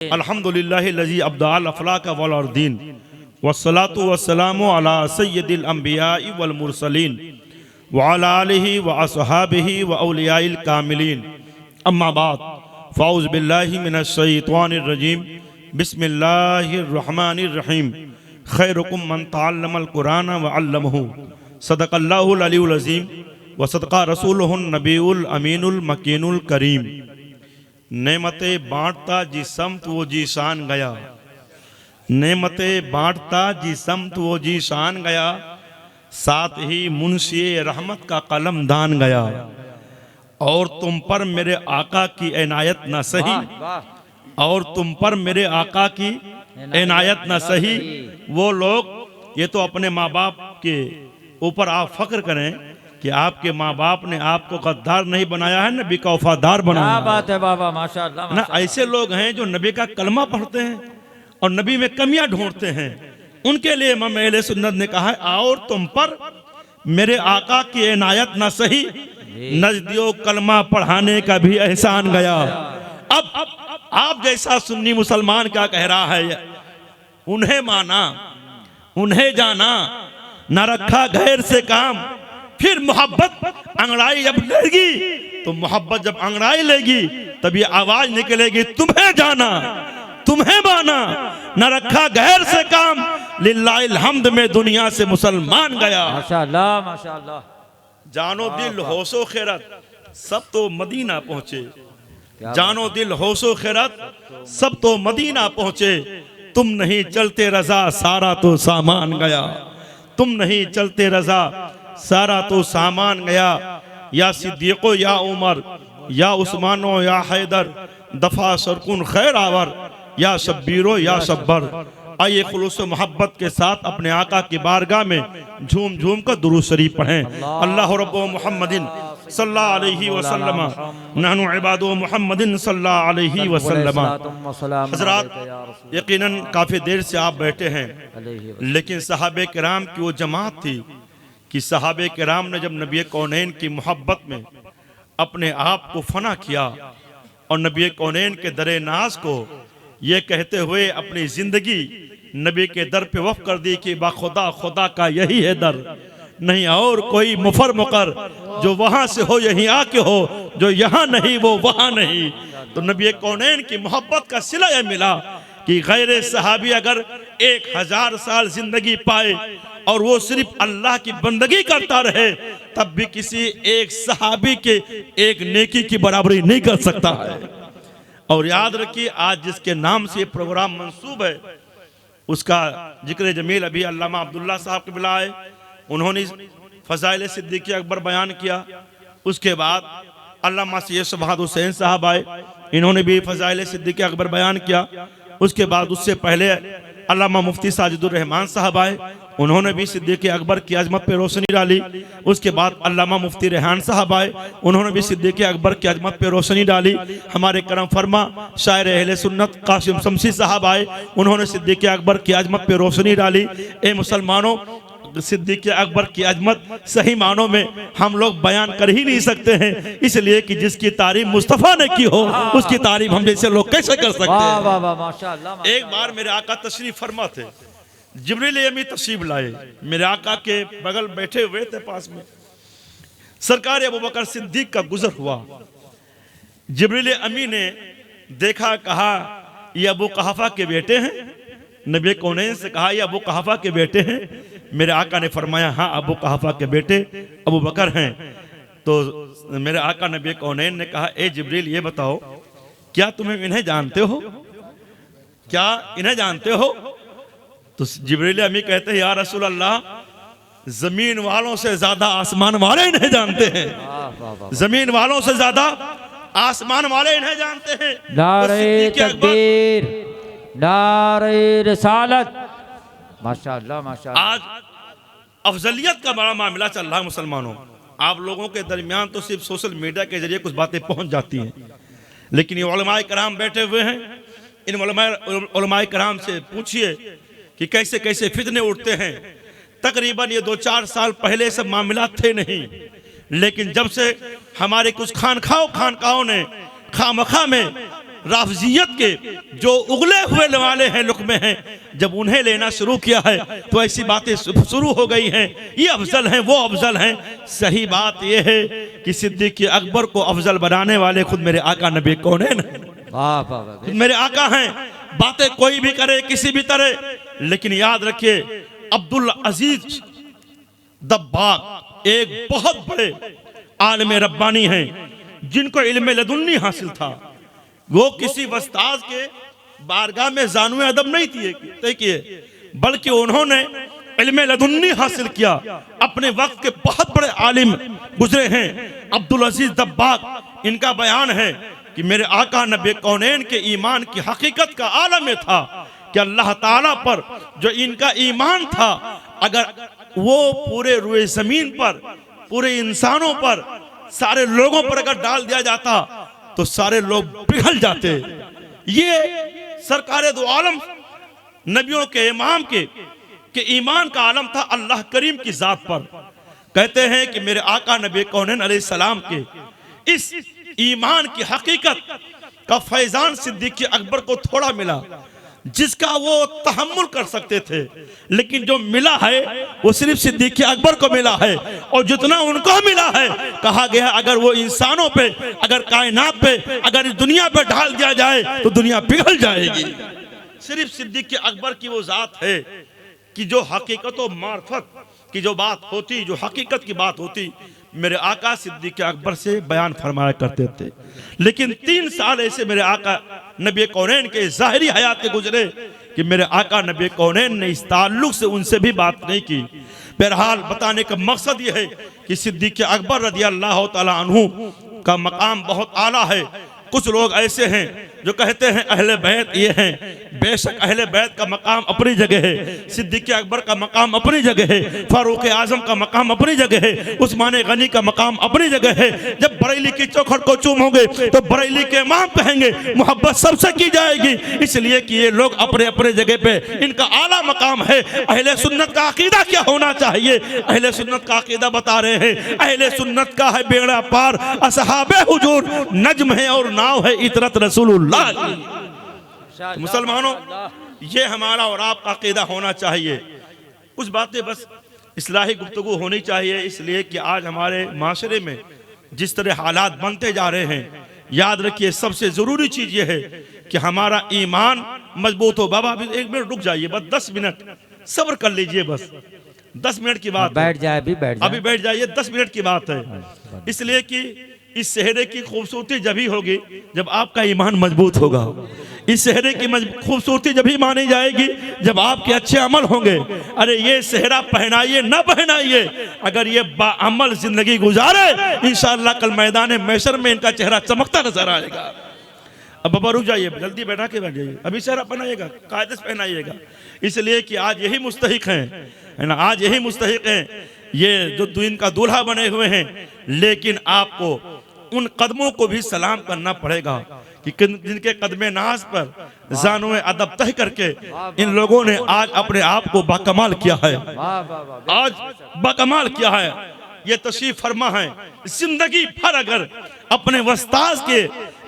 अल्हम्दुलिल्लाहि अब्दाल अफलाक वल अर्दीन वस्सलातु वस्सलामु अला सय्यदिल अंबियाइ वल मुरसलीन व अला आलिहि व अस्हाबिहि व औलियाइल कामिलीन अम्मा बाद फ़ाउज़ बिल्लाहि मिनश शैतानिर रजीम बिस्मिल्लाहिर रहमानिर रहीम खैरुकुम मन तअल्लमल कुरान व अल्लमहु सदक़ल्लाहुल अलीयुल अज़ीम व सदक़ा रसूलुहुन नबीउल अमीनुल मकीनुल करीम। नेमते बांटता जी समत वो जी शान गया, नेमते बांटता जी समत वो जी शान गया, साथ ही मुंशी रहमत का कलम दान गया। और तुम पर मेरे आका की इनायत न सही, और तुम पर मेरे आका की इनायत न सही। वो लोग ये तो अपने माँ बाप के ऊपर आप फख्र करें कि आपके माँ बाप ने आपको गद्दार नहीं बनाया है, नबी का वफादार बनाया। क्या बात है बाबा, माशाअल्लाह। ना ऐसे लोग हैं जो नबी का कलमा पढ़ते हैं और नबी में कमियां ढूंढते हैं, उनके लिए इमाम अहले सुन्नत ने कहा है और तुम पर मेरे आका की इनायत ना सही, नजदियो कलमा पढ़ाने का भी एहसान गया। अब आप जैसा सुन्नी मुसलमान क्या कह रहा है, उन्हें माना उन्हें जाना, न रखा गैर से काम, फिर मोहब्बत अंगड़ाई जब लेगी तो मोहब्बत जब अंगड़ाई लेगी तब ये आवाज निकलेगी, तुम्हें जाना तुम्हें माना, न रखा गैर से काम, लिल्लाहिल हम्द में दुनिया से मुसलमान गया। माशाअल्लाह माशाअल्लाह। जानो दिल होशो खैरत सब तो मदीना पहुंचे, जानो दिल होशो खैरत सब तो मदीना पहुंचे। तुम नहीं चलते रजा सारा तो सामान गया, तुम नहीं चलते रजा सारा तो सामान गया। या सिद्दीको या उमर या उस्मानो या हैदर, दफा सरकुन खैर आवर, या शब्बीरो या शब्बर। आइए खुलूस मोहब्बत के साथ अपने आका की बारगाह में झूम झूम कर दुरूद शरीफ पढ़ें। अल्लाह रब्बु मुहम्मदिन सल्लल्लाहु अलैहि वसल्लम नहनु इबादु मुहम्मदिन सल्लल्लाहु अलैहि वसल्लम। हज़रात, यकीनन काफ़ी देर से आप बैठे हैं, लेकिन सहाबे किराम की वो जमात थी कि सहाबे किराम ने जब नबी कौनैन की मोहब्बत में अपने आप को फना किया और नबी कौनैन के दरे नाज को ये कहते हुए अपनी जिंदगी नबी के दर पे वक़्फ़ कर दी कि बाखुदा खुदा का यही है दर, नहीं और कोई मुफर मुकर, जो वहाँ से हो यहीं आके हो, जो यहाँ नहीं वो वहाँ नहीं। तो नबी कौनैन की मोहब्बत का सिला यह मिला कि गैर सहाबी अगर 1000 साल जिंदगी पाए और वो सिर्फ अल्लाह की बंदगी करता रहे, तब भी किसी एक सहाबी के एक नेकी की बराबरी नहीं कर सकता है। और याद रखिए, आज जिसके नाम से प्रोग्राम मंसूब है उसका जिक्र जमील अभी अल्लामा अब्दुल्ला साहब के बिलाए, उन्होंने फजाइल सिद्दीक़ अकबर बयान किया। उसके बाद अल्लामा सैयद शहाबत हुसैन साहब आए, इन्होंने भी फजाइल सिद्दीक़ अकबर बयान किया। उसके बाद उससे पहले अल्लामा मुफ्ती साजिदुर रहमान साहब आए, उन्होंने भी सिद्दीक़ अकबर की अजमत पे रोशनी डाली। उसके बाद अल्लामा मुफ्ती रेहान साहब आए, उन्होंने भी सिद्दीक़ अकबर की अजमत पे रोशनी डाली। हमारे करम फरमा शायर अहले सुन्नत कासिम शमसी साहब आए, उन्होंने सिद्दीक़ अकबर की अजमत पे रोशनी डाली। ए मुसलमानों, सिद्दीक़ अकबर की अजमत सही मानों में हम लोग बयान कर ही नहीं सकते हैं, इसलिए कि जिसकी तारीफ मुस्तफ़ा ने की हो उसकी तारीफ हम जैसे लोग कैसे कर सकते हैं। वाह वाह माशाअल्लाह। एक बार मेरे आका तशरीफ फरमा थे, जिब्रील अमी तशरीफ लाए, मेरे आका के बगल बैठे हुए थे, पास में सरकार अबू बकर सिद्दीक का गुजर हुआ। जिब्रील अमी ने देखा, कहा ये अबू कहाफा के बेटे हैं। नबी कौनैन से कहा ये अबू कहाफा के बेटे हैं। मेरे आका ने फरमाया हाँ, अबू कहाफा के बेटे अबू बकर हैं। तो मेरे आका नबी कौनैन ने कहा, ए जिब्रील ये बताओ, क्या तुम्हें इन्हें जानते हो, क्या इन्हें जानते हो? तो जिब्रील अमी कहते हैं, या रसूल अल्लाह, जमीन वालों से ज्यादा आसमान वाले इन्हें जानते हैं, जमीन वालों से ज्यादा आसमान वाले इन्हें जानते हैं। नारे तकबीर, नारे रिसालत, माशाअल्लाह माशाअल्लाह। आज अफजलियत का बड़ा मामला चल रहा है मुसलमानों। आप लोगों के दरमियान तो सिर्फ सोशल मीडिया के जरिए कुछ बातें पहुंच जाती हैं, लेकिन ये उलमाए कराम बैठे हुए हैं, इन उलमाए कराम से पूछिए कि कैसे कैसे फितने उठते हैं। तकरीबन ये 2-4 साल पहले सब मामला थे नहीं, लेकिन जब से हमारे कुछ खानकाहों ने खामखा में राफजियत के जो उगले हुए वाले हैं लुक़मे हैं, जब उन्हें लेना शुरू किया है तो ऐसी बातें शुरू हो गई हैं, ये अफजल हैं वो अफजल हैं। सही बात ये है कि सिद्दीक़ अकबर को अफजल बनाने वाले खुद मेरे आका नबी कौनैन हैं, वाह वाह वाह, मेरे आका हैं। बातें कोई भी करे किसी भी तरह, लेकिन याद रखिए अब्दुल अजीज दब्बाग एक बहुत बड़े आलिम रब्बानी हैं जिनको इल्म लदुन्नी हासिल था। वो किसी वस्ताद के बारगाह में जानवे अदब नहीं तय किए, बल्कि उन्होंने इल्म लदुन्नी हासिल किया। अपने वक्त के बहुत बड़े आलिम गुजरे हैं अब्दुल अजीज दब्बाग। इनका बयान है कि मेरे आका नबी कौनैन के ईमान की हकीकत का आलम में था कि अल्लाह ताला पर जो इनका ईमान था, अगर वो पूरे रुए जमीन पर, पूरे इंसानों पर, सारे लोगों पर अगर डाल दिया जाता तो सारे लोग पिघल जाते। ये सरकारे दो आलम नबियों के इमाम के ईमान का आलम था अल्लाह करीम की जात पर। कहते हैं कि मेरे आका नबी कौनैन अलैहिस्सलाम के इस ईमान की हकीकत का फैजान सिद्दीक़ अकबर को थोड़ा मिला, जिसका वो तहम्मुल कर सकते थे, लेकिन जो मिला है वो सिर्फ सिद्दीक़ अकबर को मिला है। और जितना उनको मिला है, कहा गया अगर वो इंसानों पे, अगर कायनात पे, अगर इस दुनिया पे ढाल दिया जाए तो दुनिया पिघल जाएगी। सिर्फ सिद्दीक़ अकबर की वो जात है कि जो हकीकत और मार्फत की जो बात होती, जो हकीकत की बात होती, मेरे आका सिद्दीक़ अकबर से बयान फरमाया करते थे। लेकिन 3 साल ऐसे मेरे आका नबी कौनैन के ज़ाहिरी हयात के गुजरे कि मेरे आका नबी कौनैन ने इस ताल्लुक से उनसे भी बात नहीं की। बहरहाल बताने का मकसद यह है कि सिद्दीक़ अकबर रज़ी अल्लाह तआला अन्हु का मकाम बहुत आला है। कुछ लोग ऐसे हैं जो कहते हैं अहले बैत ये हैं। बेशक अहले बैत का मकाम अपनी जगह है, सिद्दीक़ अकबर का मकाम अपनी जगह है, फारूक आजम का मकाम अपनी जगह है, उस्मान गनी का मकाम अपनी जगह है। जब बरेली की चौखट को चूमोगे तो बरेली के इमाम कहेंगे मोहब्बत सबसे की जाएगी, इसलिए कि ये लोग अपने अपने जगह पे इनका आला मकाम है। अहले सुन्नत का अकीदा क्या होना चाहिए? अहले सुन्नत का अकीदा बता रहे हैं, अहले सुन्नत का है बेड़ा पार, असहाबे हुजूर नज्म है और नाव है इतरत रसूलुल्लाह। मुसलमानों, ये हमारा और आपका अकीदा होना चाहिए। कुछ बातें बस इस्लाही गुफ्तगू होनी चाहिए, इसलिए कि आज हमारे माशरे में जिस तरह हालात बनते जा रहे हैं, याद रखिए सबसे जरूरी चीज ये है कि हमारा ईमान मजबूत हो। बाबा अभी 1 मिनट रुक जाइए, बस 10 मिनट सब्र कर लीजिए, बस 10 मिनट की बात। बैठ जाए, अभी बैठ जाइए, 10 मिनट की बात है। इसलिए कि इस शहरे की खूबसूरती जब ही होगी जब आपका ईमान मजबूत होगा। इस शहरे की खूबसूरती जब ही मानी जाएगी जब आपके अच्छे अमल होंगे। अरे ये सेहरा पहनाइए ना पहनाइए, अगर ये बाअमल जिंदगी गुजारे इंशाअल्लाह कल मैदान महशर में इनका चेहरा चमकता नजर आएगा। अब बाबा रुक जाइए, जल्दी बैठा के बैठ जाइए, अभी सेहरा पहनाइएगा, कायदे से पहनाइएगा, इसलिए कि आज यही मुस्तहिक हैं, है ना, आज यही मुस्तहिक हैं ये जो दिन का दूल्हा बने हुए हैं। लेकिन आपको उन कदमों को भी सलाम करना पड़ेगा कि जिनके कदमे नाज पर जानो अदब तह करके इन लोगों ने आज अपने आप को बाकमाल किया है, आज बाकमाल किया है। ये तशरीफ फरमा है, जिंदगी भर अगर अपने वस्ताज के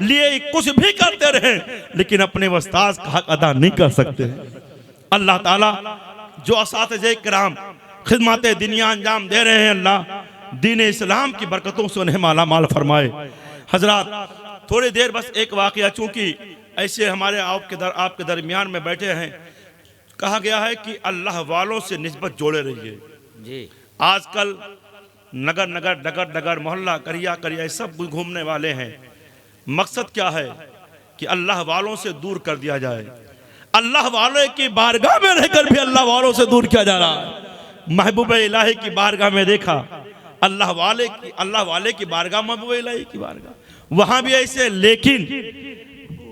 लिए कुछ भी करते रहे लेकिन अपने वस्ताज का हक अदा नहीं कर सकते। अल्लाह ताला जो असातिज़े किराम खिदमत दुनिया अंजाम दे रहे हैं, अल्लाह दीन इस्लाम की बरकतों से उन्हें माला माल फरमाए। हजरात थोड़ी देर बस एक वाकया, चूंकि ऐसे हमारे आपके दरमियान में बैठे हैं, कहा गया है कि अल्लाह वालों से निस्बत जोड़े रहिए जी। आजकल नगर नगर डगर डगर मोहल्ला करिया करिया सब घूमने वाले हैं। मकसद क्या है कि अल्लाह वालों से दूर कर दिया जाए। अल्लाह वाले की बारगाह में रहकर भी अल्लाह वालों से दूर किया जा रहा है। महबूब इलाही की बारगाह में देखा, अल्लाह वाले की बारगाह, महबूब इलाही की बारगाह, वहां भी ऐसे। लेकिन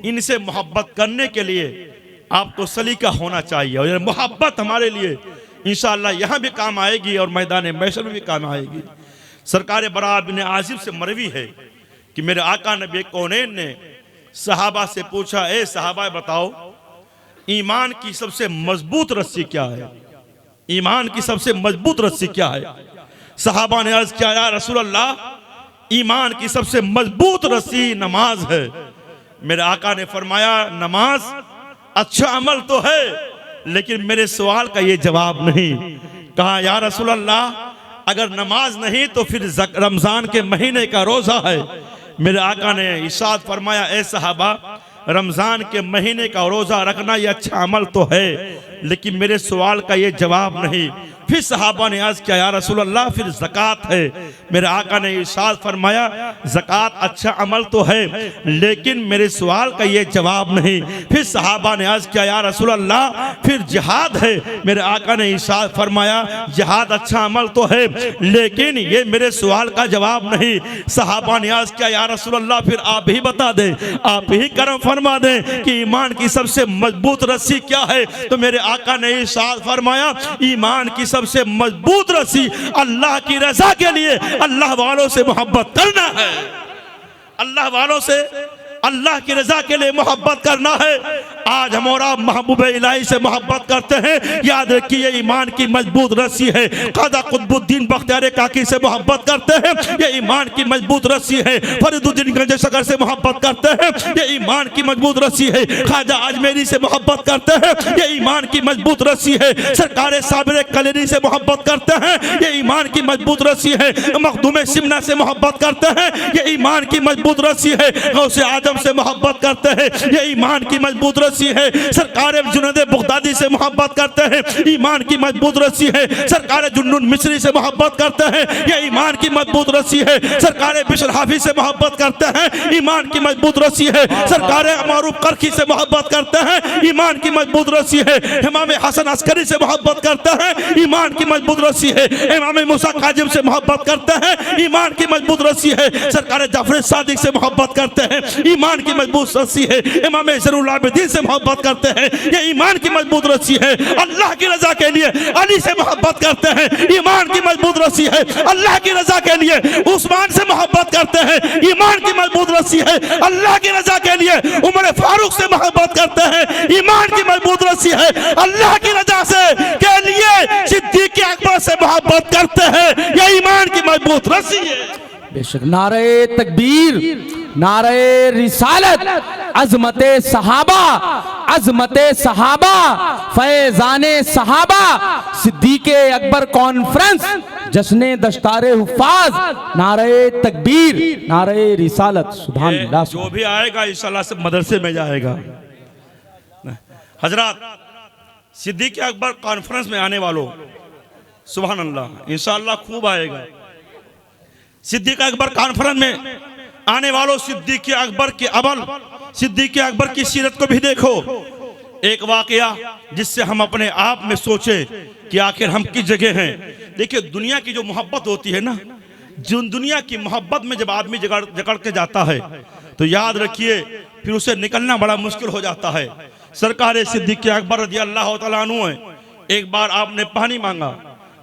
इनसे मोहब्बत करने के लिए आपको सलीका होना चाहिए और मोहब्बत हमारे लिए इंशाअल्लाह यहाँ भी काम आएगी और मैदान महशर में भी काम आएगी। सरकार बरा बिन आजिब से मरवी है कि मेरे आका नबी कौनैन ने सहाबा से पूछा, ए सहाबा बताओ ईमान की सबसे मजबूत रस्सी क्या है? ईमान की सबसे मजबूत रस्सी क्या है? सहाबा ने अर्ज किया, या रसूल अल्लाह, ईमान की सबसे मजबूत रस्सी नमाज है। मेरे आका ने फरमाया नमाज अच्छा अमल तो है, लेकिन मेरे सवाल का ये जवाब नहीं। कहा या रसूल अल्लाह, अगर नमाज नहीं तो फिर रमजान के महीने का रोजा है। मेरे आका ने इरशाद फरमाया, ए सहाबा, रमजान के महीने का रोजा रखना ये अच्छा अमल तो है, लेकिन मेरे सवाल का ये जवाब नहीं। फिर सहाबा ने अर्ज किया, या रसूल अल्लाह, फिर ज़कात है। मेरे आका ने इरशाद फरमाया, ज़कात अच्छा अमल तो है, लेकिन मेरे सवाल का ये जवाब नहीं। फिर सहाबा ने अर्ज किया, या रसूल अल्लाह, फिर जिहाद है। मेरे आका ने इरशाद फरमाया, जिहाद अच्छा अमल तो है, लेकिन ये मेरे सवाल का जवाब नहीं। सहाबा ने अर्ज किया, या रसूल अल्लाह, फिर आप ही बता दें, आप ही करम फरमा दें कि ईमान की सबसे मजबूत रस्सी क्या है। तो मेरे आका ने इरशाद फरमाया, ईमान की सबसे मजबूत रस्सी अल्लाह की रजा के लिए अल्लाह वालों से मोहब्बत करना है। अल्लाह वालों से अल्लाह की रजा के लिए मोहब्बत करना है। आज हम और आप महबूब इलाही से मोहब्बत करते हैं, याद रखिए ईमान की मजबूत रस्सी है। ख्वाजा कुतुबुद्दीन बख्तियार काकी से मोहब्बत करते हैं, ये ईमान की मजबूत रस्सी है। फरीदुद्दीन गंजेशकर से मोहब्बत करते हैं, ये ईमान की मजबूत रस्सी है। ख्वाजा अजमेरी से मोहब्बत करते हैं, ये ईमान की मजबूत रस्सी है। सरकार साबिर कलेरी से मोहब्बत करते हैं, ये ईमान की मजबूत रस्सी है। मखदूम सिमना से मोहब्बत करते हैं, ये ईमान की मजबूत रस्सी है। गौसे आजम से मोहब्बत करते हैं, ये ईमान की मजबूत रस्सी है। सरकार जुनैद बगदादी से मोहब्बत करते हैं, ईमान की मजबूत रस्सी है। सरकार जुन्नून मिस्री से मोहब्बत करते हैं, ये ईमान की मजबूत रस्सी है। सरकार बिशर हाफिज से मोहब्बत करते हैं, ईमान की मजबूत रस्सी है। सरकार मारूफ करखी से मोहब्बत करते हैं, ईमान की मजबूत रस्सी है। इमाम हसन अस्करी से मोहब्बत करते हैं, ईमान की मजबूत रस्सी है। इमाम मूसा काजिम से मोहब्बत करते हैं, ईमान की मजबूत रस्सी है। सरकार जाफर सादिक से मोहब्बत करते हैं, ईमान की मजबूत रस्सी है। इमाम ज़ैनुल आबिदीन से मोहब्बत करते हैं, ये ईमान की मजबूत रस्सी है। अल्लाह की रजा के लिए अली से मोहब्बत करते हैं, ईमान की मजबूत रस्सी है। अल्लाह की रजा के लिए उस्मान से मोहब्बत करते हैं, ईमान की मजबूत रस्सी है। अल्लाह की रजा के लिए उमर फारूक से मोहब्बत करते हैं, ईमान की मजबूत रस्सी है। अल्लाह की रजा से के लिए सिद्दीक़ अकबर से मोहब्बत करते हैं, ये ईमान की मजबूत रस्सी है। बेशक नारे तकबीर, नारे रिसालत, अजमते सहाबा, अजमते सहाबा, फैजाने सहाबा, सिद्दीक़े अकबर कॉन्फ्रेंस, जश्ने दस्तारे हुफ़ाज, नारे तकबीर, नारे रिसालत। सुभान अल्लाह। जो भी आएगा इंशाअल्लाह सब मदरसे में जाएगा। हजरत सिद्दीक़ अकबर कॉन्फ्रेंस में आने वालों, सुभान अल्लाह, इंशाअल्लाह खूब आएगा। सिद्दीक़ अकबर कॉन्फ्रेंस में आने वालों, सिद्दीक़ अकबर के अमल, सिद्दीक़ अकबर की सीरत को भी देखो। एक वाकया जिससे हम अपने आप में सोचे कि आखिर हम किस जगह हैं। देखिए दुनिया की जो मोहब्बत होती है ना, जो दुनिया की मोहब्बत में जब आदमी जकड़ के जाता है तो याद रखिए फिर उसे निकलना बड़ा मुश्किल हो जाता है। सरकार सिद्दीक़ अकबर रज़ी अल्लाह तआला अन्हु है, एक बार आपने पानी मांगा,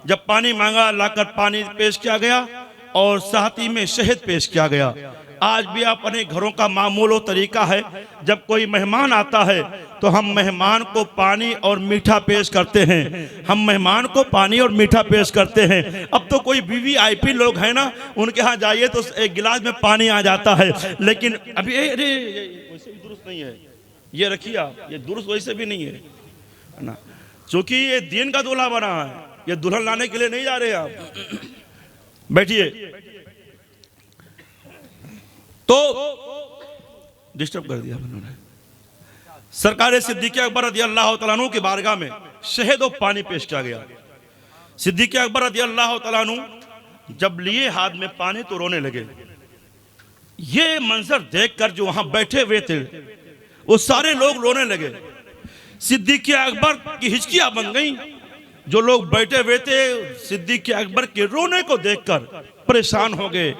जब पानी मांगा लाकर पानी पेश किया गया और साथ ही में शहद पेश किया गया। आज भी अपने घरों का मामूल और तरीका है, जब कोई मेहमान आता है तो हम मेहमान को पानी और मीठा पेश करते हैं, हम मेहमान को पानी और मीठा पेश करते हैं। अब तो कोई वीवीआईपी लोग हैं ना, उनके यहाँ जाइए तो एक गिलास में पानी आ जाता है, लेकिन अभी अरे वैसे भी दुरुस्त नहीं है, ये रखिए आप, ये दुरुस्त वैसे भी नहीं है ना, क्योंकि ये दीन का दूल्हा बना है, ये दुल्हन लाने के लिए नहीं जा रहे आप। बैठिए। तो डिस्टर्ब कर दिया उन्होंने। सरकार सिद्दीक़ अकबर रज़ी अल्लाह तआला अन्हु की बारगाह में शहद और पानी पेश किया गया। सिद्दीक़ अकबर रज़ी अल्लाह तआला अन्हु जब लिए हाथ में पानी तो रोने लगे। ये मंजर देखकर जो वहां बैठे हुए थे वो सारे लोग रोने लगे। सिद्दीक़ अकबर की हिचकियां बन गई। जो लोग बैठे हुए थे सिद्दीक़ अकबर के रोने को देखकर परेशान हो गए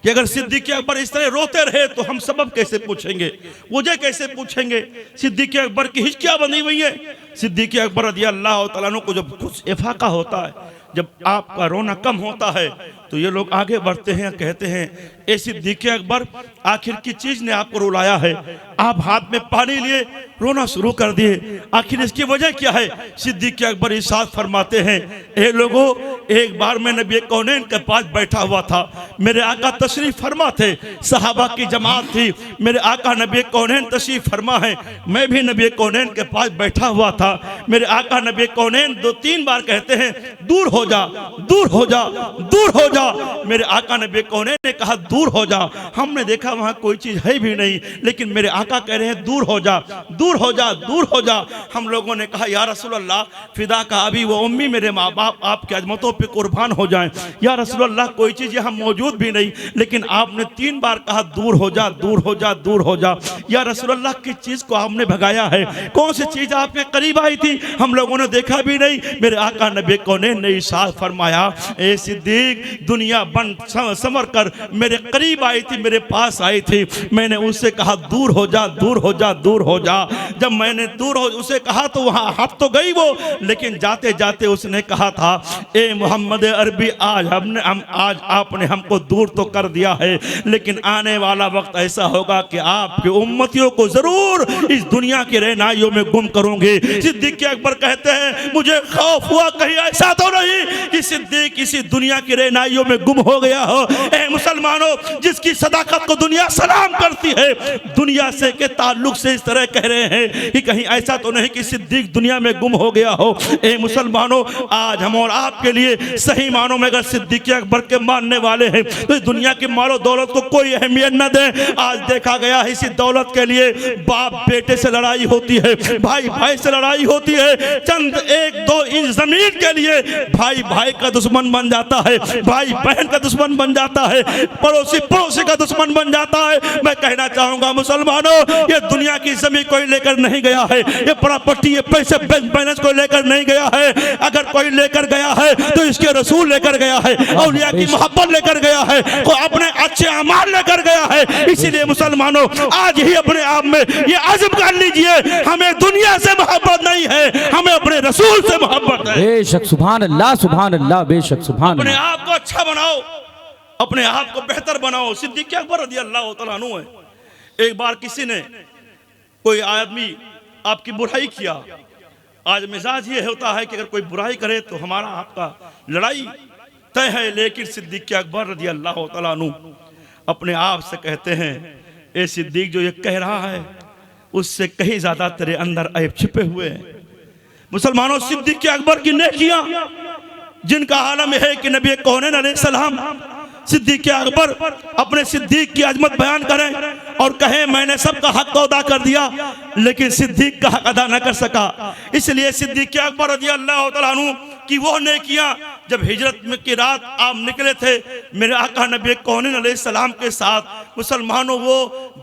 कि अगर सिद्दीक़ अकबर इस तरह रोते रहे तो हम सबब कैसे पूछेंगे, वजह कैसे पूछेंगे। सिद्दीक़ अकबर की हिचकियां बनी हुई है। सिद्दीक़ अकबर रज़ी अल्लाह तआला अन्हु को जब कुछ इफाका होता है, जब आपका रोना कम होता है तो ये लोग आगे बढ़ते हैं, कहते हैं ए सिद्दीक़ अकबर, आखिर की चीज ने आपको रुलाया है, आप हाथ में पानी लिए रोना शुरू कर दिए, आखिर इसकी वजह क्या है। सिद्दीक़ अकबर इरशाद फरमाते हैं, ए लोगों, एक बार मैं नबी कौनैन के पास बैठा हुआ था, मेरे आका तशरीफ फरमा थे, सहाबा की जमात थी, मेरे आका नबी कौनैन तशरीफ फरमा है, मैं भी नबी कौनैन के पास बैठा हुआ था। मेरे आका नबी कौनैन 2-3 बार कहते हैं दूर हो जा, दूर हो जा, दूर हो जा। मेरे आका नबी कौनैन ने कहा दूर हो जा। हमने देखा वहां कोई चीज है भी नहीं, लेकिन मेरे आका कह रहे हैं दूर हो जा, दूर हो जा, दूर हो जा। हम लोगों ने कहा या रसूल अल्लाह, फिदा का अभी वो उम्मी, मेरे माँ बाप आपकी अजमतों पे कुर्बान हो जाएं। या रसूल अल्लाह, कोई चीज यहाँ मौजूद भी नहीं, लेकिन आपने 3 बार कहा दूर हो जा, दूर हो जा, दूर हो जा। या रसूल अल्लाह, किस चीज को आपने भगाया है? कौन सी चीज आपके करीब आई थी, हम लोगों ने देखा भी नहीं? मेरे आका नबी कौनैन ने इरशाद फरमाया, ए सिद्दीक, दुनिया बन संवर कर मेरे करीब आई थी, मेरे पास आई थी, मैंने उससे कहा दूर हो जा, दूर हो जा, दूर हो जा। जब मैंने दूर हो उसे कहा तो वहां हट तो गई वो, लेकिन जाते जाते उसने कहा था, ए मोहम्मद अरबी, आज आपने हमको दूर तो कर दिया है, लेकिन आने वाला वक्त ऐसा होगा कि आपके उम्मतियों को जरूर इस दुनिया की रहनाइयों में गुम करूंगे। सिद्दीक अकबर कहते हैं, मुझे खौफ हुआ कहीं ऐसा तो नहीं कि सिद्दीक इसी दुनिया की रहनाइयों में गुम हो गया हो। ए मुसलमानों, जिसकी सदाकत को दुनिया सलाम करती है, दुनिया से के ताल्लुक से इस तरह कह रहे हैं कि कहीं ऐसा तो नहीं कि सिद्दीक दुनिया में गुम हो गया हो। ए मुसलमानों, आज हम और आपके लिए सही मानों में अगर सिद्दीक अकबर के मानने वाले हैं तो इस दुनिया की मालो दौलत को कोई अहमियत न दें। आज देखा गया है इसी दौलत के लिए बाप बेटे से लड़ाई होती है, भाई भाई से लड़ाई होती है, चंद 1-2 इंच जमीन के लिए भाई भाई का दुश्मन बन जाता है, भाई बहन का दुश्मन बन जाता है, पड़ोसी पड़ोसी का दुश्मन बन जाता है। मैं कहना चाहूंगा मुसलमानों, ये दुनिया की जमीन कोई लेकर नहीं गया है, ये प्रॉपर्टी, ये पैसे बैलेंस कोई लेकर नहीं गया है। अगर कोई लेकर गया है तो इसके रसूल लेकर गया है, औलिया की मोहब्बत लेकर गया है, कोई अपने अच्छे अमाल लेकर गया है। इसीलिए मुसलमानों, आज ही अपने आप में ये अज़्म कर लीजिए, हमें दुनिया से मोहब्बत नहीं है, हमें अपने रसूल से मोहब्बत है। बेशक, सुभान अल्लाह, सुभान अल्लाह, बेशक सुभान अपने अल्लाह। आप को अच्छा बनाओ, अपने आप को बेहतर बनाओ। सिद्दीक अकबर रज़ियल्लाहु तआला अन्हु है, एक बार किसी ने, कोई आदमी आपकी बुराई किया। आज मिजाज ये होता है कि अगर कोई बुराई करे तो हमारा आपका लड़ाई तय है, लेकिन सिद्दीक अकबर रज़ियल्लाहु तआला अन्हु अपने आप से कहते हैं, ए सिद्दीक, जो ये कह रहा है उससे कहीं ज्यादा तेरे अंदर ऐब छिपे हुए हैं। मुसलमानों, सिद्दीक अकबर की नेकियां, जिनका आलम है कि नबी कौनैन अलैहिस्सलाम सिद्दीक अकबर अपने सिद्दीक की अजमत बयान करें और कहें मैंने सबका हक तो अदा कर दिया, लेकिन सिद्दीक का हक अदा न कर सका। इसलिए सिद्दीक अकबर रज़ियल्लाहु तआला अन्हु कि वो नेकियां, जब हिजरत में की रात आप निकले थे मेरे आका नबी कौनैन अलैहिस्सलाम के साथ, मुसलमानों वो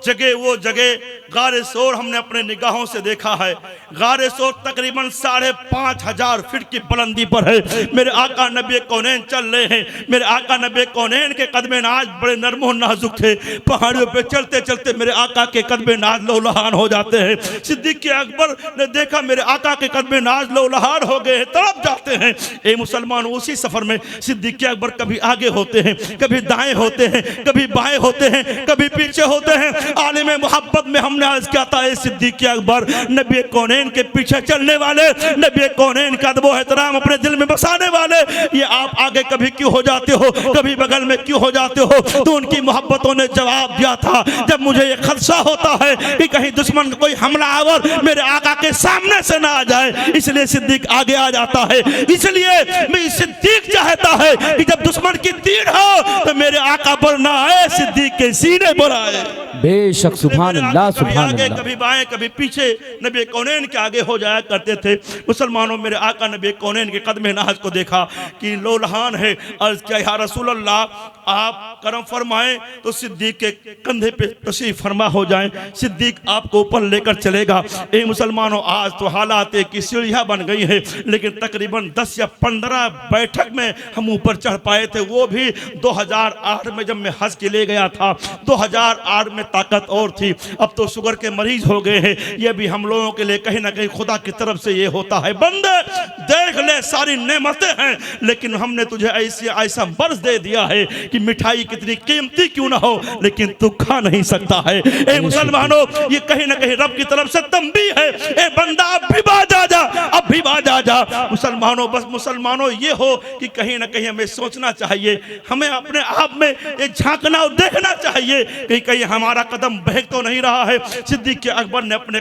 जगह गारे सोर हमने अपने निगाहों से देखा है। गारे सोर तकरीबन 5,500 फीट की बुलंदी पर है। मेरे आका नबी कौनैन चल रहे हैं, मेरे आका नबी कौनैन के कदमे नाज बड़े नरम और नाजुक थे। पहाड़ियों पे चलते चलते मेरे आका के कदमे नाज लौलहान हो जाते हैं। सिद्दीक अकबर ने देखा मेरे आका के कदमे नाज लौलहान हो गए, तड़प जाते हैं। ए मुसलमान, उसी सफर में सिद्दीक अकबर कभी आगे होते हैं, कभी दाएं होते हैं, कभी बाएं होते हैं, कभी पीछे होते हैं। आलिम मोहब्बत में हमने अर्ज किया था, ए सिद्दीक अकबर, नबी कौनैन के पीछे चलने वाले, नबी कौनैन का अदब व एहतराम अपने दिल में बसाने वाले, ये आप आगे कभी क्यों हो जाते हो, कभी बगल में क्यों हो जाते हो? तो उनकी मोहब्बतों ने जवाब दिया था, जब मुझे ये खदशा होता है कि कहीं दुश्मन का कोई हमलावर मेरे आका के सामने से ना आ जाए, इसलिए सिद्दीक आगे आ जाता है। इसलिए मैं सिद्दीक चाहता है कि जब दुश्मन की तीर हो तो मेरे आका पर ना आए, सिद्दीक के सीने पर आए। बेशक, सुभान अल्लाह, सुभान अल्लाह। कभी बाएं कभी पीछे नबी कौनैन के आगे हो जाया करते थे। मुसलमानों, मेरे आका नबी कौनैन के कदमे नाज को देखा कि लौलहान है। अर्ज किया, या रसूल अल्लाह, आप करम फरमाएं तो सिद्दीक के कंधे पे तशरीफ फरमा हो जाएं, सिद्दीक आपको ऊपर लेकर चलेगा। ए मुसलमानों, आज तो हालात की सीढ़ियां बन गई है, लेकिन तकरीबन 10 या 15 बैठक में हम ऊपर चढ़ पाए थे, वो भी 2008 में जब मैं हज के ले गया था। 2008 में ताकत और थी, अब तो शुगर के मरीज हो गए हैं। ये भी हम लोगों के लिए कहीं ना कहीं खुदा की तरफ से ये होता है, बंदे देख ले सारी नेमतें हैं, लेकिन हमने तुझे ऐसा बर्स दे दिया है कि मिठाई कितनी कीमती क्यों ना हो, लेकिन तू खा नहीं सकता है। ए मुसलमानों, ये कहीं ना कहीं रब की तरफ से तंबीह है, ए बंदा अब भी बाज आ जा, अब भी बाज आ जा। मुसलमानों, बस मुसलमानों ये हो कि कहीं ना कहीं हमें सोचना चाहिए, हमें अपने आप में एक झांकना और देखना चाहिए कि कहीं हमारा कदम बहक तो नहीं रहा है। सिद्दीक़ अकबर ने अपने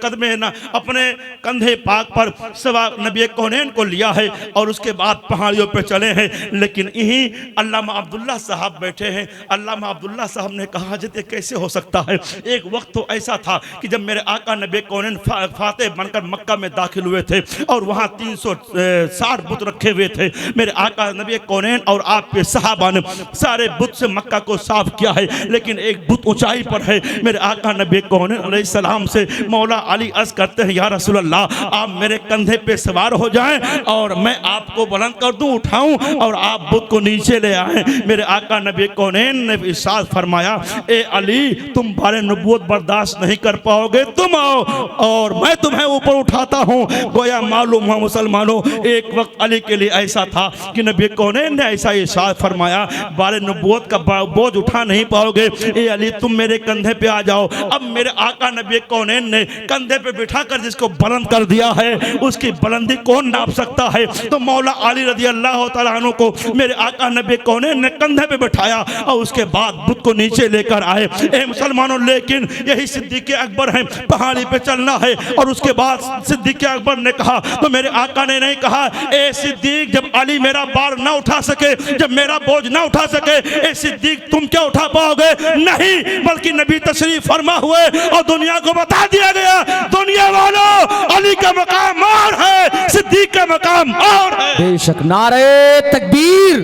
कदमे ना अपने कंधे पाक पर सवा नबी कौनैन को लिया है और उसके बाद पहाड़ियों पे चले हैं। लेकिन यहीं अल्लामा अब्दुल्ला साहब बैठे हैं। अल्लामा अब्दुल्ला साहब ने कहा ये कैसे हो सकता है। एक वक्त तो ऐसा था कि जब मेरे आका नबी कौनैन फातेह बनकर मक्का में दाखिल हुए थे और वहाँ 360 बुत रखे हुए थे। मेरे आका नबी कौनैन और आपके सहाबा ने सारे बुत से मक्का को साफ किया है, लेकिन एक बुत ऊंचाई पर है। मेरे आका नबी कौनैन अलैहिस्सलाम से मौला अली अर्ज करते हैं, या रसूल अल्लाह आप मेरे कंधे पे सवार हो जाएं और मैं आपको बुलंद कर दूं, उठाऊं और आप बुत को नीचे ले आए। मेरे आका नबी कौनैन ने इरशाद फरमाया, ए अली तुम बारे नबूवत बर्दाश्त नहीं कर पाओगे, तुम आओ और मैं तुम्हें ऊपर उठाता हूँ। गोया मालूम हुआ मुसलमानों, एक वक्त अली के लिए ऐसा था कि नबी कौनैन ने ऐसा इरशाद फरमाया, बारे नबूवत का बोझ उठा नहीं पाओगे, ए अली तुम मेरे कंधे पे आ जाओ। अब मेरे आका नबी कौनैन ने कंधे पे बिठाकर जिसको बुलंद कर दिया है, उसकी बुलंदी कौन नाप सकता है। तो मौला अली रज़ी अल्लाह तआला अन्हु को मेरे आका नबी कौनैन ने कंधे पे बिठाया और उसके बाद बुत को नीचे लेकर आए। ए मुसलमानों, लेकिन यही सिद्दीक़ अकबर है, पहाड़ी पे चलना है। और उसके बाद सिद्दीक़ अकबर ने कहा, तो मेरे आका ने नहीं कहा, ए सिद्दीक़ जब अली मेरा बार ना उठा सके, जब मेरा बोझ ना उठा सके, ए सिद्दीक़ तुम क्या उठा पाओगे। नहीं, बल्कि नबी तशरीफ फरमा हुए और दुनिया को बता दिया गया, दुनिया वालों अली का मकाम और है, सिद्दीक़ का मकाम और है। बेशक। नारे तकबीर,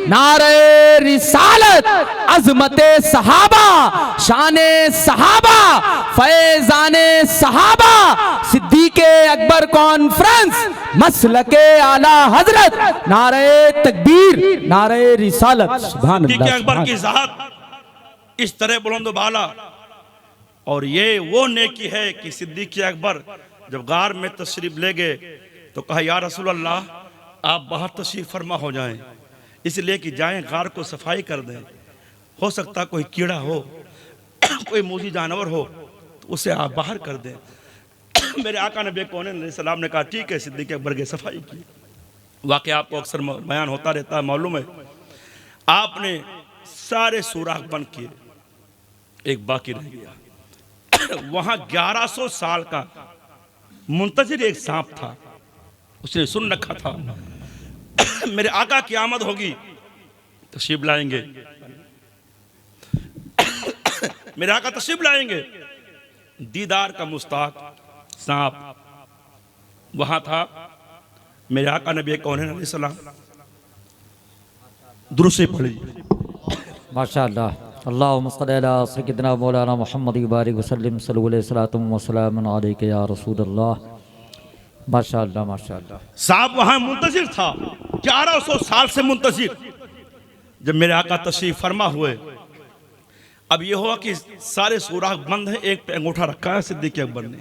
नारे रिसालत, अजमते सहाबा, शाने सहाबा, फैजाने सहाबा, सिद्दीक़े अकबर कॉन्फ्रेंस, मसलके आला हजरत, नारे तकबीर, नारे रिसालत। सुभान सिद्दीक़ अल्लाह, अकबर की सुभान ज़ात इस तरह बुलंद बाला। और ये वो नेकी है कि सिद्दीक़ अकबर जब गार में तशरीफ ले गए तो कहा, या रसूल अल्लाह आप बाहर तशरीफ फरमा हो जाएं, इसलिए कि जाएं गार को सफाई कर दें, हो सकता कोई कीड़ा हो कोई मूजी जानवर हो तो उसे आप बाहर कर दें। मेरे आका नबी कौनैन अलैहिस्सलाम ने कहा ठीक है। सिद्दीक़ अकबर की सफाई की। वाक़या आपको अक्सर बयान होता रहता है, मालूम है। आपने सारे सुराख बंद किए, एक बाकी रह गया। वहां 1100 साल का मुंतजिर एक सांप था, उसने सुन रखा था मेरे आका की आमद होगी, तशरीफ लाएंगे, मेरे आका तशरीफ लाएंगे। दीदार का मुस्ताक सांप वहां था। मेरे आका नबी कौनैन अलैहिस्सलाम दुरूद पढ़ी, माशाअल्लाह। अल्लाहुम्मा सल्ली अला सय्यिदिना मौलाना मुहम्मद बारिक वसल्लम सल्लल्लाहु अलैहि वसल्लम अलैका या रसूलल्लाह। माशाअल्लाह, माशाअल्लाह। सांप वहां मुंतजिर था, 1100 साल से मुंतजिर। जब मेरे आका तशरीफ फरमा हुए, अब यह हुआ कि सारे सुराख बंद हैं, एक पे अंगूठा रखा है सिद्दीक़ अकबर ने।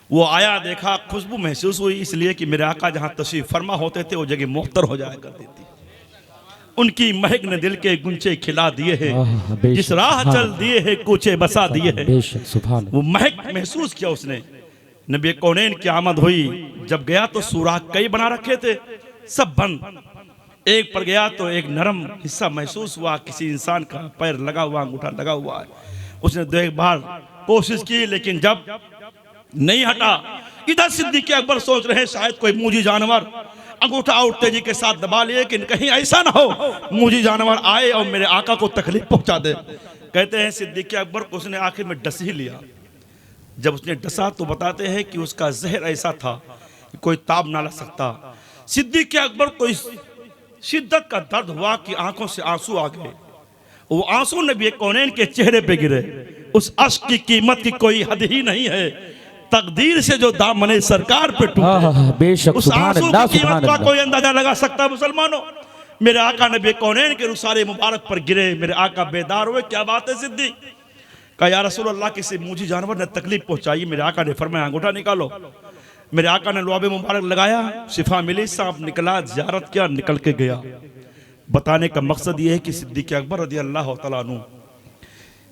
वो आया, देखा, खुशबू महसूस हुई, इसलिए कि मेरे आका जहां तशरीफ फरमा होते थे वो जगह मुख्तर हो जाया करती थी। उनकी महक ने दिल के गुंचे खिला दिए हैं, जिस राह चल दिए हैं कूचे बसा दिए हैं। वो महक महसूस किया उसने। नबी कौनैन की आमद हुई, जब गया तो सुराख कई बना रखे थे, सब बंद। एक पर गया तो एक नरम हिस्सा महसूस हुआ, किसी इंसान का पैर लगा हुआ, अंगूठा लगा हुआ है। उसने 2 बार कोशिश की, लेकिन जब नहीं हटा, इधर सिद्दीक़ अकबर सोच रहे हैं शायद कोई मूजी जानवर, अंगूठा और तेजी के साथ दबा लिए कि कहीं ऐसा ना हो मूजी जानवर आए और मेरे आका को तकलीफ पहुंचा दे। कहते हैं सिद्दीक़ अकबर को उसने आखिर में डस ही लिया। जब उसने डसा तो बताते हैं कि उसका जहर ऐसा था कि कोई ताब ना ला सकता। सिद्दीक़ अकबर को इस शिद्दत का दर्द हुआ कि आंखों से आंसू आ गए। वो आंसू नबी कौनैन के चेहरे पे गिरे। उस अश्क की कीमत की कोई हद ही नहीं है। तकदीर से जो दामने सरकार पे टूटे, बेशक, उस आंसू की कीमत का कोई अंदाजा लगा सकता है। मुसलमानों, मेरे आका नबी कौनैन के रुसारे मुबारक पर गिरे। मेरे आका बेदार हुए, क्या बात है सिद्दीक़? कहा, या रसूल अल्लाह, किसी मूजी जानवर ने तकलीफ पहुंचाई। मेरे आका ने फरमाया, अंगूठा निकालो। मेरे आका ने लुआबे मुबारक लगाया, शिफा मिली, सांप निकला, ज़ियारत किया, निकल के गया। बताने का मकसद ये है कि सिद्दीक़ अकबर रज़ी अल्लाह तआला अन्हु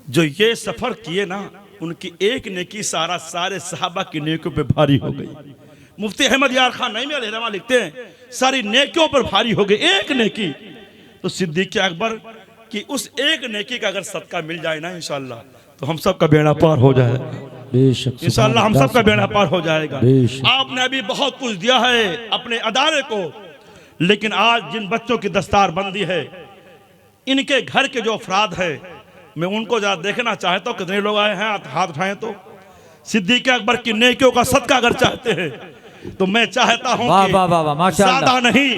जो ये सफ़र किए ना, उनकी एक नेकी सारे सहाबा की नेकियों पे भारी हो गई। मुफ्ती अहमद यार खान नईमी अलैहिर्रहमा लिखते हैं सारी नेकियों पर भारी हो गई एक नेकी। तो सिद्दीक़ अकबर की उस एक नेकी का अगर सदका मिल जाए ना इंशाअल्लाह तो हम सब का बेड़ा पार हो जाएगा। इंशाअल्लाह हम सब का बेड़ा पार हो जाएगा। आपने अभी बहुत कुछ दिया है अपने अदारे को, लेकिन आज जिन बच्चों की दस्तार बंदी है, इनके घर के जो अफराद है, मैं उनको जरा देखना चाहता हूँ कितने लोग आए हैं, हाथ उठाएं। तो सिद्दीक़ अकबर की नेकियों का सदका अगर चाहते हैं तो मैं चाहता हूँ कि ज्यादा नहीं,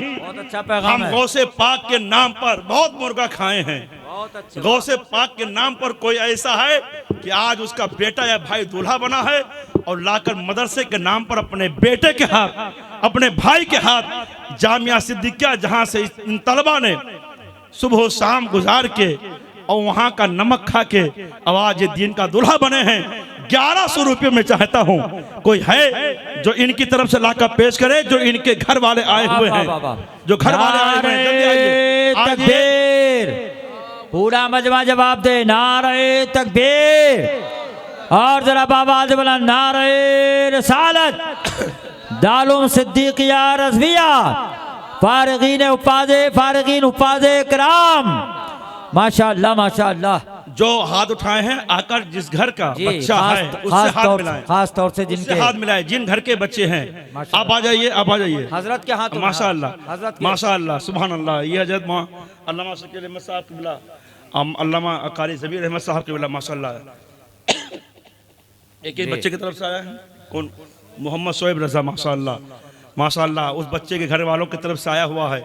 हम गौसे पाक के नाम पर बहुत मुर्गा खाए हैं। गौसे पाक के नाम पर कोई ऐसा है कि आज उसका बेटा या भाई दूल्हा बना है और लाकर मदरसे के नाम पर अपने बेटे के हाथ, अपने भाई के हाथ जामिया सिद्दीकिया, जहां से इन तलबा ने सुबह शाम गुजार के और वहां का नमक खा के आवाज दीन का दूल्हा बने हैं। 1100 रुपये में चाहता हूं कोई है जो इनकी तरफ से लाकर पेश करे, जो इनके घर वाले आए हुए हैं, जो घर वाले आए हुए हैं, जल्दी आइए। तकबीर, पूरा मजमा जवाब दे, नारे तकबीर। और जरा बाबा बोला नारे रिसालत, दालुम सिद्दीकिया रज़विया, फारिगीन उपादे कराम। माशाअल्लाह माशाअल्लाह। जो हाथ उठाए हैं आकर जिस घर का बच्चा है उससे हाथ मिलाएं, खास तौर से जिनके हाथ मिलाएं, जिन घर के बच्चे हैं। आप आ जाइए, आप आ जाइए। हजरत के हाथ माशाअल्लाह माशाअल्लाह सुभान अल्लाह। ये हजरत अल्लामा शकील अहमद साहब क़िबला, अल्लामा कारी ज़बीर अहमद साहब क़िबला माशाअल्लाह। एक बच्चे की तरफ से आया है, कौन? मोहम्मद शोएब रजा माशाअल्लाह माशाअल्लाह। उस बच्चे के घर वालों की तरफ से आया हुआ है।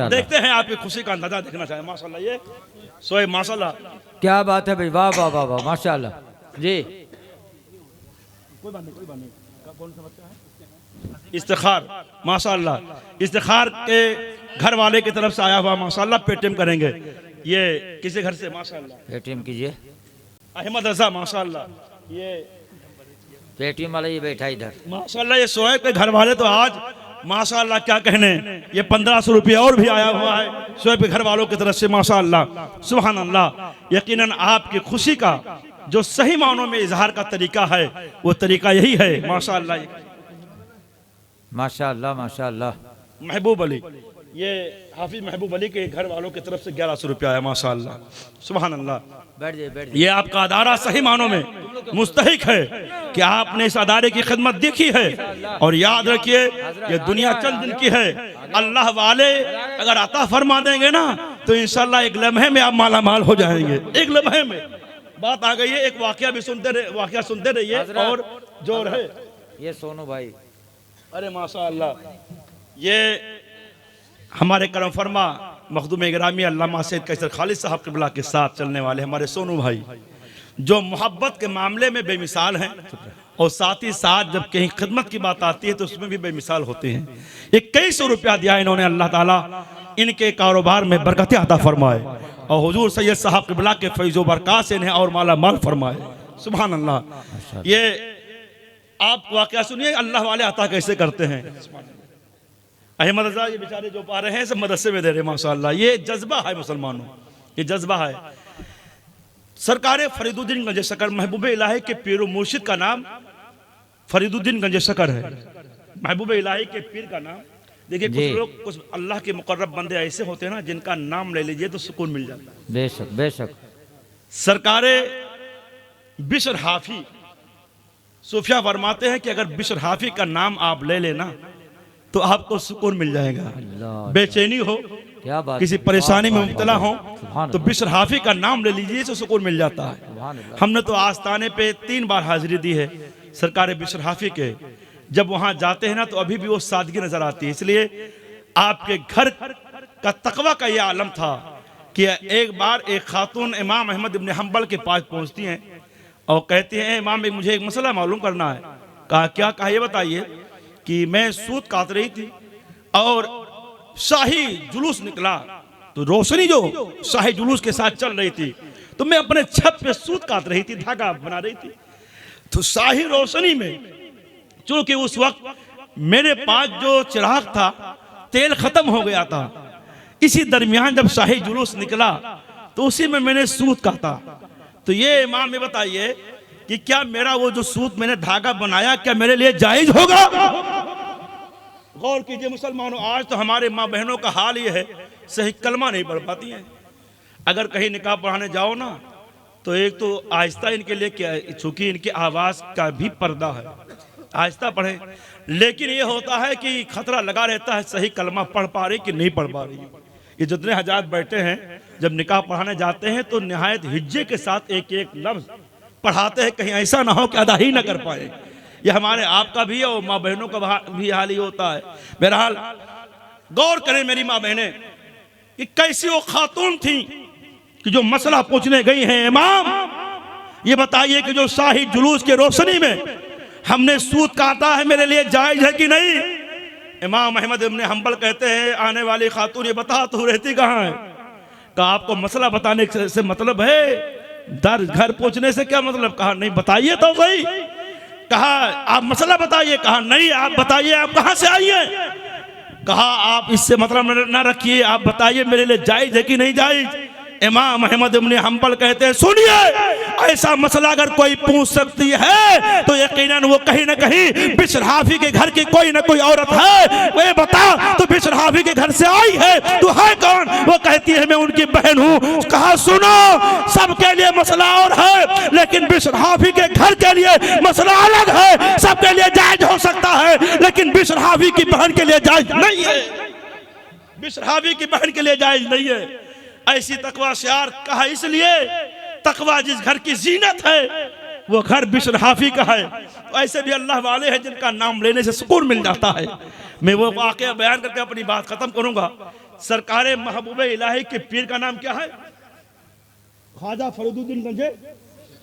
देखते हैं आपकी खुशी का अंदाजा देखना चाहिए। माशाअल्लाह ये शोएब माशाअल्लाह, क्या बात है भाई, वाह वाह वाह वाह माशाअल्लाह जी। कोई बात नहीं। कौन सा बच्चा है? इफ्तिखार माशाअल्लाह, इफ्तिखार के घर वाले की तरफ से आया हुआ माशाअल्लाह। पेटीएम करेंगे ये किसी घर से माशाअल्लाह, पेटीएम कीजिए। अहमद रजा माशाअल्लाह, ये पेटीएम वाला ये बैठा इधर माशाअल्लाह। ये शोएब के घर वाले तो आज माशाअल्लाह क्या कहने, ये 1500 रुपये और भी आया हुआ है शोएब के घर वालों की तरफ से माशाअल्लाह सुभान अल्लाह। यकीनन आपकी खुशी का जो सही मानों में इजहार का तरीका है वो तरीका यही है माशाअल्लाह माशाअल्लाह माशाअल्लाह। महबूब अली, ये हाफिज महबूब अली के घर वालों की तरफ से 1100 रुपया आया माशाअल्लाह सुभान अल्लाह। बैठ जाइए। ये आपका अदारा सही मानों में मुस्तहिक है कि आपने इस अदारे की खिदमत देखी है। और याद रखिए ये दुनिया चंद दिन की है, अल्लाह वाले अगर अता फरमा देंगे ना तो इंशाल्लाह एक लम्हे में आप माला माल हो जाएंगे। एक लम्हे में बात आ गई है। एक वाकया भी वाकया सुनते रहिए और जो रहे। ये सोनू भाई, अरे माशाअल्लाह, ये हमारे करम फरमा मखदूम गिरामी अल्लामा सैयद कैसर खालिद साहब क़िबला के साथ चलने वाले हमारे सोनू भाई, जो मोहब्बत के मामले में बेमिसाल हैं और साथ ही साथ जब कहीं खिदमत की बात आती है तो उसमें भी बेमिसाल होते हैं। 2100 रुपया दिया इन्होंने, अल्लाह ताला इनके कारोबार में बरकतें अता फरमाए और हुजूर सैयद साहब क़िबला के फैज़ो बरक़ात से इन्हें और माला माल फरमाए सुभान अल्लाह। ये आप वाक़या सुनिए अल्लाह वाले अता कैसे करते हैं। अहमद रजा ये बेचारे जो पा रहे हैं सब मदरसे में दे रहे हैं माशाअल्लाह। ये जज्बा है मुसलमानों, ये जज्बा है। सरकार फरीदुद्दीन गंज शकर महबूब इलाही के पीर मुर्शिद का नाम फरीदुद्दीन गंज शकर है। महबूब इलाही के पीर का नाम देखिए। कुछ लोग, कुछ अल्लाह के मुकर्रब बंदे ऐसे होते हैं ना जिनका नाम ले लीजिए तो सुकून मिल जाता है। बेशक बेशक। सरकार बिशर हाफी सूफिया फरमाते हैं कि अगर बिशर हाफी का नाम आप ले लेना तो आपको सुकून मिल जाएगा। बेचैनी हो, क्या बात, किसी परेशानी में मुब्तला हो तो बिशर हाफी का नाम ले लीजिए तो सुकून मिल जाता है। हमने तो आस्ताने पे 3 बार हाजिरी दी है सरकार बिशर हाफी के। जब वहां जाते हैं ना तो अभी भी वो सादगी नजर आती है। इसलिए आपके घर का तकवा का ये आलम था कि एक बार एक खातून इमाम अहमद इब्न हम्बल के पास पहुंचती हैं और कहती हैं इमाम मुझे एक मसला मालूम करना है। कहा क्या? कहा ये बताइए कि मैं सूत काट रही थी और शाही जुलूस निकला, तो रोशनी जो शाही जुलूस के साथ चल रही थी तो मैं अपने छत पे सूत काट रही थी, धागा बना रही थी। तो शाही रोशनी में चूंकि उस वक्त मेरे पास जो चिराग था तेल खत्म हो गया था, इसी दरमियान जब शाही जुलूस निकला तो उसी में मैंने सूत काटा। तो ये इमाम ये बताइए कि क्या मेरा वो जो सूत मैंने धागा बनाया क्या मेरे लिए जायज होगा? गौर कीजिए मुसलमानों, आज तो हमारे माँ बहनों का हाल ये है, सही कलमा नहीं पढ़ पाती हैं। अगर कहीं निकाह पढ़ाने जाओ ना, तो एक तो आहिस्ता इनके लिए क्या, चूंकि इनकी आवाज़ का भी पर्दा है, आहिस्ता पढ़े। लेकिन ये होता है कि खतरा लगा रहता है सही कलमा पढ़ पा रही कि नहीं पढ़ पा रही। ये जितने हज़ार बैठे हैं, जब निकाह पढ़ाने जाते हैं तो निहायत हिज्जे के साथ एक एक लफ्ज़ पढ़ाते हैं, कहीं ऐसा ना हो कि अदा ही ना कर पाए। ये हमारे आपका भी और माँ बहनों का भी हाल ही होता है। बहरहाल गौर करें मेरी माँ बहनें कि कैसी वो खातून थी कि जो मसला पूछने गई हैं, इमाम ये बताइए कि जो शाही जुलूस के रोशनी में हमने सूद काटा है, मेरे लिए जायज है कि नहीं? इमाम अहमद इब्न हंबल कहते हैं, आने वाली खातून ये बता तू रहती कहाँ है? कहा आपको मसला बताने से मतलब है, दर घर पहुंचने से क्या मतलब? कहा नहीं बताइए तो सही। कहा आप मसला बताइए। कहा नहीं आप बताइए आप कहाँ से आई हैं? कहा आप इससे मतलब न रखिए, आप बताइए मेरे लिए जायज है कि नहीं जायज? इमाम अहमद इब्न हंबल कहते हैं सुनिए, ऐसा मसला अगर कोई पूछ सकती है तो यकीनन वो कहीं ना कहीं बिशर हाफी के घर की कोई ना कोई औरत है। वो बता तो बिशर हाफी के घर से आई है, तू है कौन? वो कहती है मैं उनकी बहन हूँ। कहा सुनो, सबके लिए मसला और है, लेकिन बिशर हाफी के घर के लिए मसला अलग है। सबके लिए जायज हो सकता है, लेकिन बिशर हाफी की बहन के लिए जायज नहीं है। बिशर हाफी की बहन के लिए जायज नहीं है। ऐसी तकवा शार कहा इसलिए, तकवा जिस घर की जीनत है वो घर बिशर हाफी का है। तो ऐसे भी अल्लाह वाले हैं जिनका नाम लेने से सुकून मिल जाता है। मैं वो वाक़या बयान करके अपनी बात खत्म करूंगा। सरकारे महबूब इलाही के पीर का नाम क्या है? ख्वाजा फरीदुद्दीन गंजे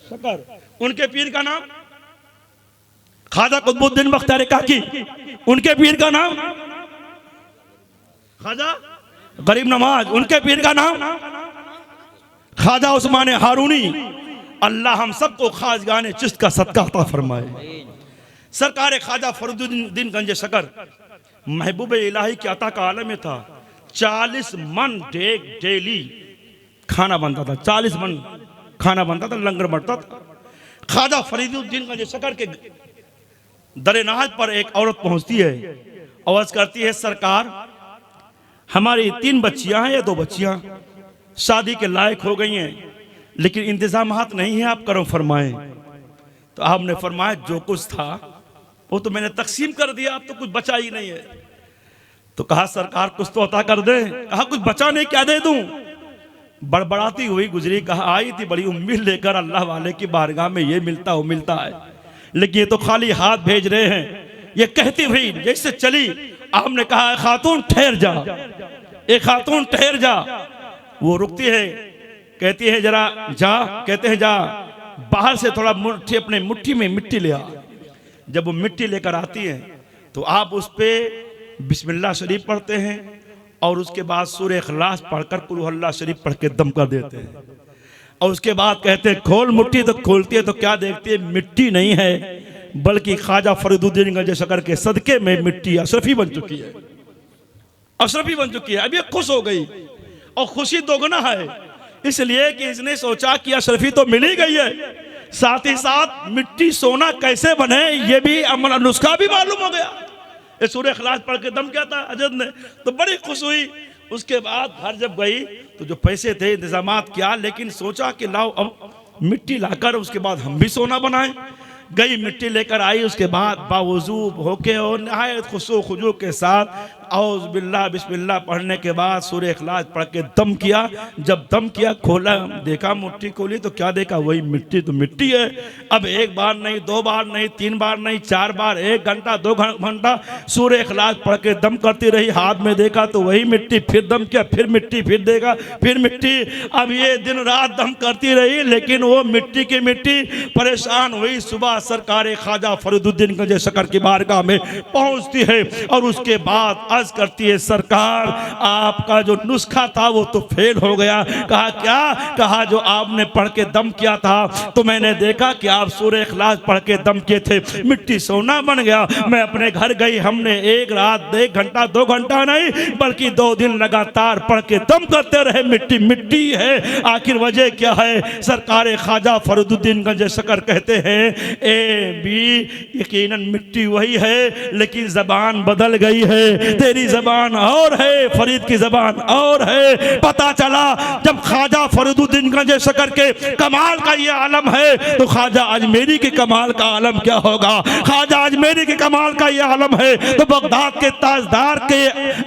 शकर। उनके पीर का नाम ख्वाजा कुतुबुद्दीन बख्तियार काकी। उनके पीर का नाम ख्वाजा गरीब नवाज। उनके पीर का नाम ख्वाजा उस्मान हारूनी। अल्लाह हम सबको खाजगाने चिश्त का सदका अता फरमाए। सरकार ख्वाजा फरीदुद्दीन गंजे शकर महबूब इलाही के अता का आलम में था। 40 मन डेली खाना बनता था, 40 मन खाना बनता था, लंगर बढ़ता था। ख्वाजा फरीदुद्दीन गंजे शकर के दरेनाज पर एक औरत पहुंचती है, आवाज करती है सरकार हमारी 3 बच्चियां हैं या 2 बच्चियां शादी के लायक हो गई हैं, लेकिन इंतजामात नहीं है, आप करो फरमाएं। तो आपने फरमाया जो कुछ था वो तो मैंने तकसीम कर दिया, अब तो कुछ बचा ही नहीं है। तो कहा सरकार कुछ तो अता कर दे। कहा कुछ बचा नहीं, क्या दे दूं? बड़बड़ाती हुई गुजरी। कहा आई थी बड़ी उम्मीद लेकर अल्लाह वाले की बारगाह में, ये मिलता वो मिलता है, लेकिन ये तो खाली हाथ भेज रहे हैं। ये कहती हुई जैसे चली, आपने कहा खातून ठहर जा, एक खातून ठहर जा। वो रुकती है, कहती है जरा जा। कहते हैं जा, बाहर से थोड़ा मुट्ठी अपने मुट्ठी में मिट्टी ले आ। जब वो मिट्टी लेकर आती है तो आप उस पे बिस्मिल्लाह शरीफ पढ़ते हैं और उसके बाद सूरह इखलास पढ़कर कुल हु अल्लाह शरीफ पढ़ के दम कर देते हैं। और उसके बाद कहते हैं खोल मुट्ठी। तो खोलती है तो क्या देखती है? मिट्टी नहीं है, बल्कि ख्वाजा फरीदुद्दीन गंजे शकर के सदके में मिट्टी अशरफी बन चुकी है, अशरफी बन चुकी है। अब ये खुश हो गई और खुशी दोगुना है, इसलिए कि इसने सोचा कि अशरफी तो मिल ही गई है, साथ ही साथ मिट्टी सोना कैसे बने ये भी अमल नुस्खा भी मालूम हो गया। ये सूरह इखलास पढ़ के दम क्या था अजद ने, तो बड़ी खुश हुई। उसके बाद घर जब गई तो जो पैसे थे इंतजामात किया, लेकिन सोचा कि लाओ अब मिट्टी लाकर उसके बाद हम भी सोना बनाएं। गई मिट्टी लेकर आई, उसके बाद बावजू होके और नहायत खुशो खुजू के साथ औज़ बिल्लाह बिस्मिल्लाह पढ़ने के बाद सूरह इखलास पढ़ के दम किया। जब दम किया, खोला, देखा मुट्ठी खोली तो क्या देखा? वही मिट्टी तो मिट्टी है। अब एक बार नहीं, 2 बार नहीं, 3 बार नहीं, 4 बार, 1 घंटा 2 घंटा सूरह इखलास पढ़ के दम करती रही। हाथ में देखा तो वही मिट्टी, फिर दम किया, फिर मिट्टी, फिर देखा, फिर मिट्टी। अब ये दिन रात दम करती रही, लेकिन वो मिट्टी की मिट्टी। परेशान हुई, सुबह सरकार ख्वाजा फरीदुद्दीन गंजे शकर की बारगाह में पहुंचती है और उसके बाद अर्ज करती है सरकार आपका जो नुस्खा था वो तो फेल हो गया। कहा क्या? कहा जो आपने पढ़ के दम किया था तो मैंने देखा कि आप सूरह इखलास पढ़ के दम किए थे, मिट्टी सोना बन गया। मैं अपने घर गई, हमने एक रात 1 घंटा 2 घंटा नहीं बल्कि 2 दिन लगातार पढ़ के दम करते रहे, मिट्टी मिट्टी है। आखिर वजह क्या है? सरकार ख्वाजा फरीदुद्दीन गंज शकर कहते हैं ए बी यकीनन मिट्टी वही है लेकिन जबान बदल गई है, तेरी जबान और है, फरीद की जबान और है। पता चला जब ख्वाजा फरीदुद्दीन गंज शकर के कमाल का ये आलम है तो ख्वाजा अजमेरी के कमाल का आलम क्या होगा? ख्वाजा अजमेरी के कमाल का ये आलम है तो बगदाद के ताजदार के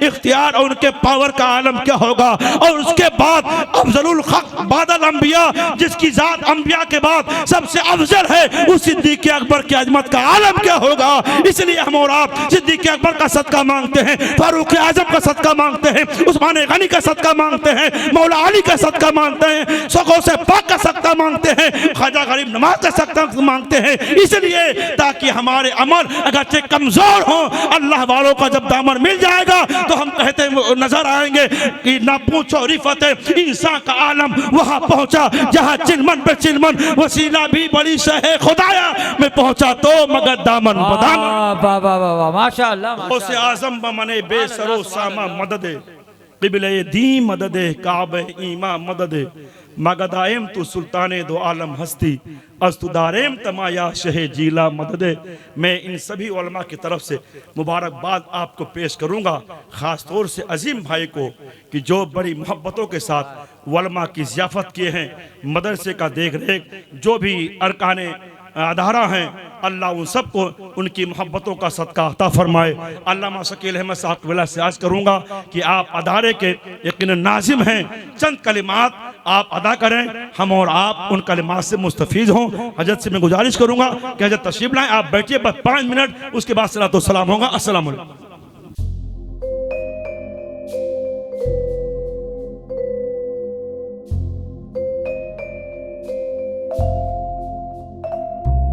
इख्तियार और उनके पावर का आलम क्या होगा? और उसके बाद अफजलुल खल्क बादल अंबिया, जिसकी जात अंबिया के बाद सबसे अफजल है, उस सिद्दीक अकबर की अजमत का आलम क्या होगा? इसलिए हम और आप सिद्दीक अकबर का सदका मांगते हैं, फारूक आजम का सदका मांगते हैं, उस्मान गनी का सदका मांगते हैं, मौला अली का सदका मांगते हैं, सगों से पाक का सदका मांगते हैं, ख्वाजा गरीब नवाज का सदका मांगते हैं। इसलिए ताकि हमारे अमल अगरचे कमजोर हो, अल्लाह वालों का जब दामन मिल जाएगा तो हम कहते हैं नजर आएंगे कि ना पूछो रिफत इंसान का आलम वहां पहुंचा जहां चिलमन पे चिलमन वसीला भी बड़ी शहे खुदाया में पहुंचा तो मगर दामन बदामन। वाह वाह वाह वाह, माशाअल्लाह गौसे आजम बमने बेसरो सामा मददे क़िबले दी मददे काबे ईमा मददे मगदायम तू सुल्ताने दो आलम हस्ती अस्तुदारेम तमाया शहे जीला मददे। मैं इन सभी उलमा की तरफ से मुबारकबाद आपको पेश करूंगा, ख़ास तौर से अजीम भाई को कि जो बड़ी मोहब्बतों के साथ उलमा की ज़ियाफ़त किए हैं, मदरसे का देख रेख, जो भी अरकाने अदारा हैं, अल्लाह उन सबको उनकी मोहब्बतों का सदका अता फरमाए। अल्लामा शकील अहमद साहब के वला से आज करूँगा कि आप अदारे के यकीनन नाजिम हैं, चंद कलिमात आप अदा करें, हम और आप उन कलिमात से मुस्तफ़ीज़ हों। हजरत से मैं गुजारिश करूँगा कि हजरत तशरीफ़ लाएँ, आप बैठिए बस 5 मिनट, उसके बाद सलातो सलाम होगा। अस्सलाम वालेकुम।